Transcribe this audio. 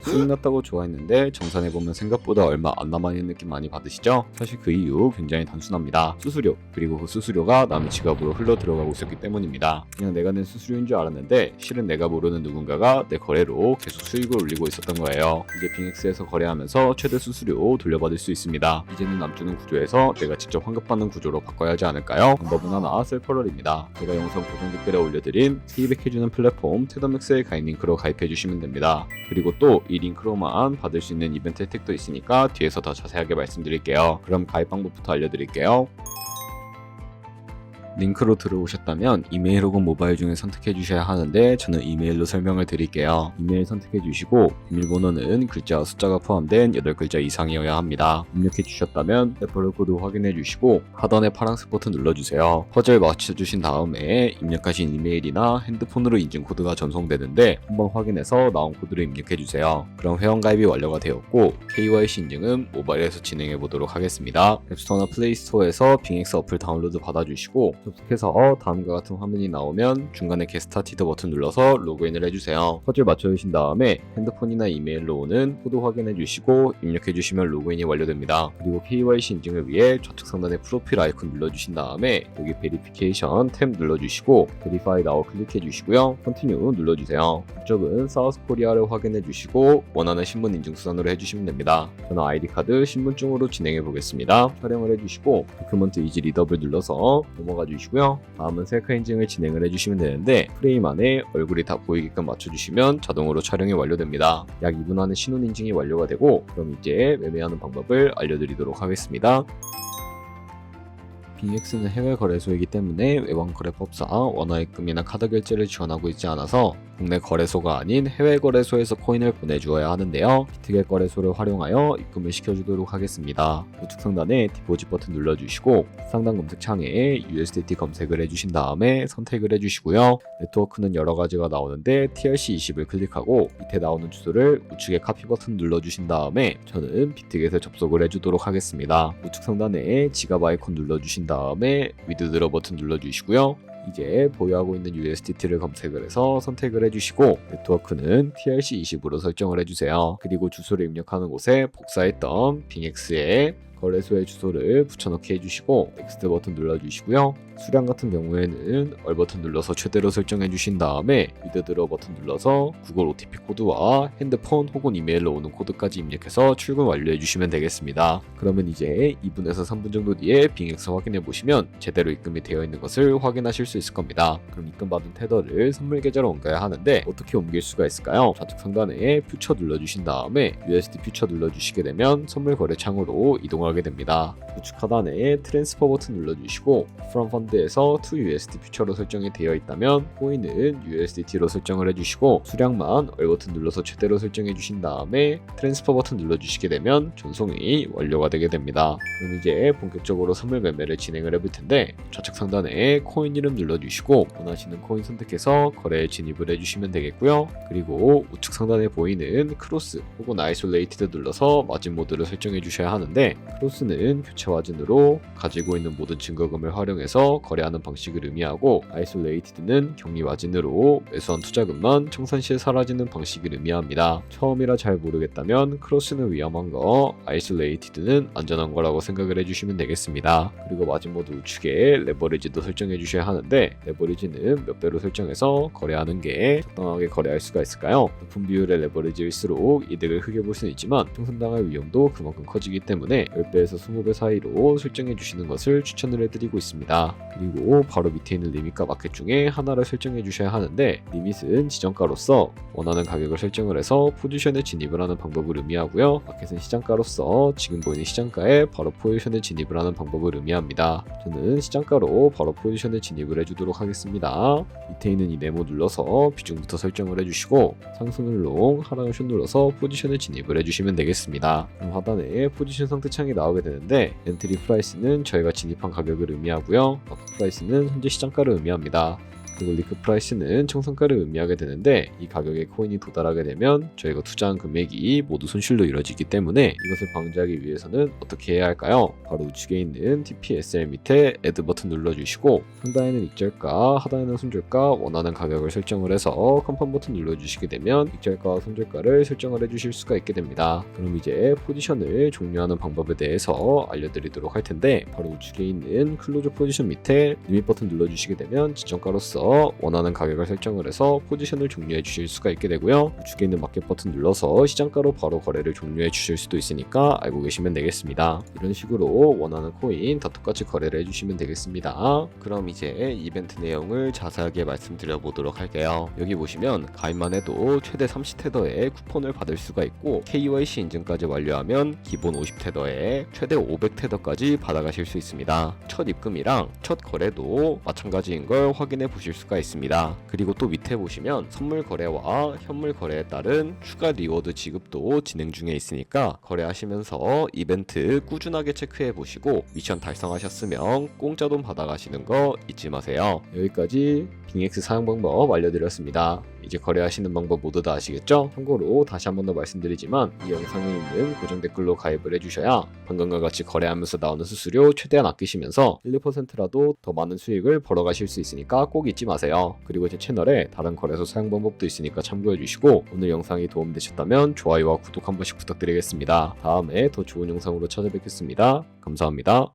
수익 났다고 좋아했는데 정산해보면 생각보다 얼마 안 남아있는 느낌 많이 받으시죠? 사실 그 이유 굉장히 단순합니다. 수수료, 그리고 그 수수료가 남의 지갑으로 흘러 들어가고 있었기 때문입니다. 그냥 내가 낸 수수료인 줄 알았는데 실은 내가 모르는 누군가가 내 거래로 계속 수익을 올리고 있었던 거예요. 이제 빙엑스에서 거래하면서 최대 수수료 돌려받을 수 있습니다. 이제는 남주는 구조에서 내가 직접 환급받는 구조로 바꿔야 하지 않을까요? 방법은 하나, 셀퍼럴입니다. 제가 영상 고정 댓글에 올려드린 페이백해주는 플랫폼 테더맥스의 가입 링크로 가입해주시면 됩니다. 그리고 또 이 링크로만 받을 수 있는 이벤트 혜택도 있으니까 뒤에서 더 자세하게 말씀드릴게요. 그럼 가입 방법부터 알려드릴게요. 링크로 들어오셨다면 이메일 혹은 모바일 중에 선택해 주셔야 하는데 저는 이메일로 설명을 드릴게요. 이메일 선택해 주시고 비밀번호는 글자와 숫자가 포함된 8글자 이상이어야 합니다. 입력해 주셨다면 레퍼럴 코드 확인해 주시고 하단의 파란색 버튼 눌러주세요. 퍼즐 맞춰주신 다음에 입력하신 이메일이나 핸드폰으로 인증 코드가 전송되는데 한번 확인해서 나온 코드를 입력해 주세요. 그럼 회원가입이 완료가 되었고 KYC 인증은 모바일에서 진행해 보도록 하겠습니다. 앱스토어나 플레이스토어에서 빙엑스 어플 다운로드 받아주시고 접속해서 다음과 같은 화면이 나오면 중간에 Get Started 버튼 눌러서 로그인을 해주세요. 퍼즐 맞춰주신 다음에 핸드폰이나 이메일로 오는 코드 확인해 주시고 입력해 주시면 로그인이 완료됩니다. 그리고 KYC 인증을 위해 좌측 상단에 프로필 아이콘 눌러주신 다음에 여기 베리피케이션 탭 눌러주시고 Verify Now 클릭해 주시고요. Continue 눌러주세요. 이쪽은 사우스 코리아를 확인해 주시고 원하는 신분 인증 수단으로 해주시면 됩니다. 저는 아이디카드 신분증으로 진행해 보겠습니다. 촬영을 해주시고 도큐먼트 이지 리더블 눌러서 넘어가 주시고요. 다음은 셀카 인증을 진행을 해주시면 되는데 프레임 안에 얼굴이 다 보이게끔 맞춰주시면 자동으로 촬영이 완료됩니다. 약 2분 안에 신원 인증이 완료가 되고 그럼 이제 매매하는 방법을 알려드리도록 하겠습니다. 빙엑스는 해외 거래소이기 때문에 외환거래법상 원화입금이나 카드 결제를 지원하고 있지 않아서 국내 거래소가 아닌 해외 거래소에서 코인을 보내주어야 하는데요. 비트겟 거래소를 활용하여 입금을 시켜주도록 하겠습니다. 우측 상단에 디포짓 버튼 눌러주시고 상단 검색창에 USDT 검색을 해주신 다음에 선택을 해주시고요. 네트워크는 여러 가지가 나오는데 TRC20을 클릭하고 밑에 나오는 주소를 우측에 카피 버튼 눌러주신 다음에 저는 비트겟에 접속을 해주도록 하겠습니다. 우측 상단에 지갑 아이콘 눌러주신 다음에 위드드러 버튼 눌러주시고요. 이제 보유하고 있는 USDT를 검색을 해서 선택을 해주시고 네트워크는 TRC20으로 설정을 해주세요. 그리고 주소를 입력하는 곳에 복사했던 빙엑스의 거래소의 주소를 붙여넣기 해주시고 넥스트 버튼 눌러주시고요. 수량 같은 경우에는 얼 버튼 눌러서 최대로 설정해 주신 다음에 위드드러 버튼 눌러서 구글 OTP 코드와 핸드폰 혹은 이메일로 오는 코드까지 입력해서 출금 완료해 주시면 되겠습니다. 그러면 이제 2분에서 3분 정도 뒤에 빙엑스 확인해 보시면 제대로 입금이 되어 있는 것을 확인하실 수 있을 겁니다. 그럼 입금받은 테더를 선물 계좌로 옮겨야 하는데 어떻게 옮길 수가 있을까요? 좌측 상단에 퓨처 눌러주신 다음에 USD 퓨처 눌러주시게 되면 선물 거래 창으로 이동하게 됩니다. 우측 하단에 트랜스퍼 버튼 눌러주시고 From Fund에서 to USD 퓨처로 설정이 되어 있다면 코인은 USDT로 설정을 해주시고 수량만 얼 버튼 눌러서 최대로 설정해 주신 다음에 트랜스퍼 버튼 눌러주시게 되면 전송이 완료가 되게 됩니다. 그럼 이제 본격적으로 선물 매매를 진행을 해볼 텐데 좌측 상단에 코인 이름 눌러주시고 원하시는 코인 선택해서 거래에 진입을 해주시면 되겠고요. 그리고 우측 상단에 보이는 크로스 혹은 아이솔레이티드 눌러서 마진 모드를 설정해 주셔야 하는데 크로스는 교체 마진으로 가지고 있는 모든 증거금을 활용해서 거래하는 방식을 의미하고 아이솔레이티드는 격리 마진으로 매수한 투자금만 청산 시에 사라지는 방식을 의미합니다. 처음이라 잘 모르겠다면 크로스는 위험한 거, 아이솔레이티드는 안전한 거라고 생각을 해주시면 되겠습니다. 그리고 마진 모드 우측에 레버리지도 설정해 주셔야 하는데 레버리지는 몇 배로 설정해서 거래하는 게 적당하게 거래할 수가 있을까요? 높은 비율의 레버리지일수록 이득을 크게 볼 수는 있지만 청산당할 위험도 그만큼 커지기 때문에 10배에서 20배 사이로 설정해 주시는 것을 추천을 해드리고 있습니다. 그리고 바로 밑에 있는 리밋과 마켓 중에 하나를 설정해 주셔야 하는데 리밋은 지정가로서 원하는 가격을 설정을 해서 포지션에 진입을 하는 방법을 의미하고요. 마켓은 시장가로서 지금 보이는 시장가에 바로 포지션에 진입을 하는 방법을 의미합니다. 저는 시장가로 바로 포지션에 진입을 해주도록 하겠습니다. 밑에 있는 이 네모 눌러서 비중부터 설정을 해주시고 상승을 롱, 하락을 숏 눌러서 포지션에 진입을 해주시면 되겠습니다. 그럼 하단에 포지션 상태 창이 나오게 되는데 엔트리 프라이스는 저희가 진입한 가격을 의미하고요. 마크 프라이스는 현재 시장가를 의미합니다. 그리고 리크 프라이스는 총성가를 의미하게 되는데 이 가격에 코인이 도달하게 되면 저희가 투자한 금액이 모두 손실로 이루어지기 때문에 이것을 방지하기 위해서는 어떻게 해야 할까요? 바로 우측에 있는 TPSL 밑에 Add 버튼 눌러주시고 상단에는 익절가, 하단에는 손절가 원하는 가격을 설정을 해서 컨펌 버튼 눌러주시게 되면 익절가와 손절가를 설정을 해주실 수가 있게 됩니다. 그럼 이제 포지션을 종료하는 방법에 대해서 알려드리도록 할 텐데 바로 우측에 있는 클로즈 포지션 밑에 리밋 버튼 눌러주시게 되면 지정가로서 원하는 가격을 설정을 해서 포지션을 종료해 주실 수가 있게 되고요. 우측에 있는 마켓 버튼 눌러서 시장가로 바로 거래를 종료해 주실 수도 있으니까 알고 계시면 되겠습니다. 이런 식으로 원하는 코인 다 똑같이 거래를 해주시면 되겠습니다. 그럼 이제 이벤트 내용을 자세하게 말씀드려 보도록 할게요. 여기 보시면 가입만 해도 최대 30테더의 쿠폰을 받을 수가 있고 KYC 인증까지 완료하면 기본 50테더에 최대 500테더까지 받아가실 수 있습니다. 첫 입금이랑 첫 거래도 마찬가지인 걸 확인해 보실 수가 있습니다. 그리고 또 밑에 보시면 선물 거래와 현물 거래에 따른 추가 리워드 지급도 진행 중에 있으니까 거래하시면서 이벤트 꾸준하게 체크해 보시고 미션 달성하셨으면 공짜 돈 받아가시는 거 잊지 마세요. 여기까지 빙엑스 사용 방법 알려드렸습니다. 이제 거래하시는 방법 모두 다 아시겠죠? 참고로 다시 한 번 더 말씀드리지만 이 영상에 있는 고정 댓글로 가입을 해주셔야 방금과 같이 거래하면서 나오는 수수료 최대한 아끼시면서 1, 2%라도 더 많은 수익을 벌어가실 수 있으니까 꼭 잊지 마세요. 그리고 제 채널에 다른 거래소 사용 방법도 있으니까 참고해주시고 오늘 영상이 도움되셨다면 좋아요와 구독 한 번씩 부탁드리겠습니다. 다음에 더 좋은 영상으로 찾아뵙겠습니다. 감사합니다.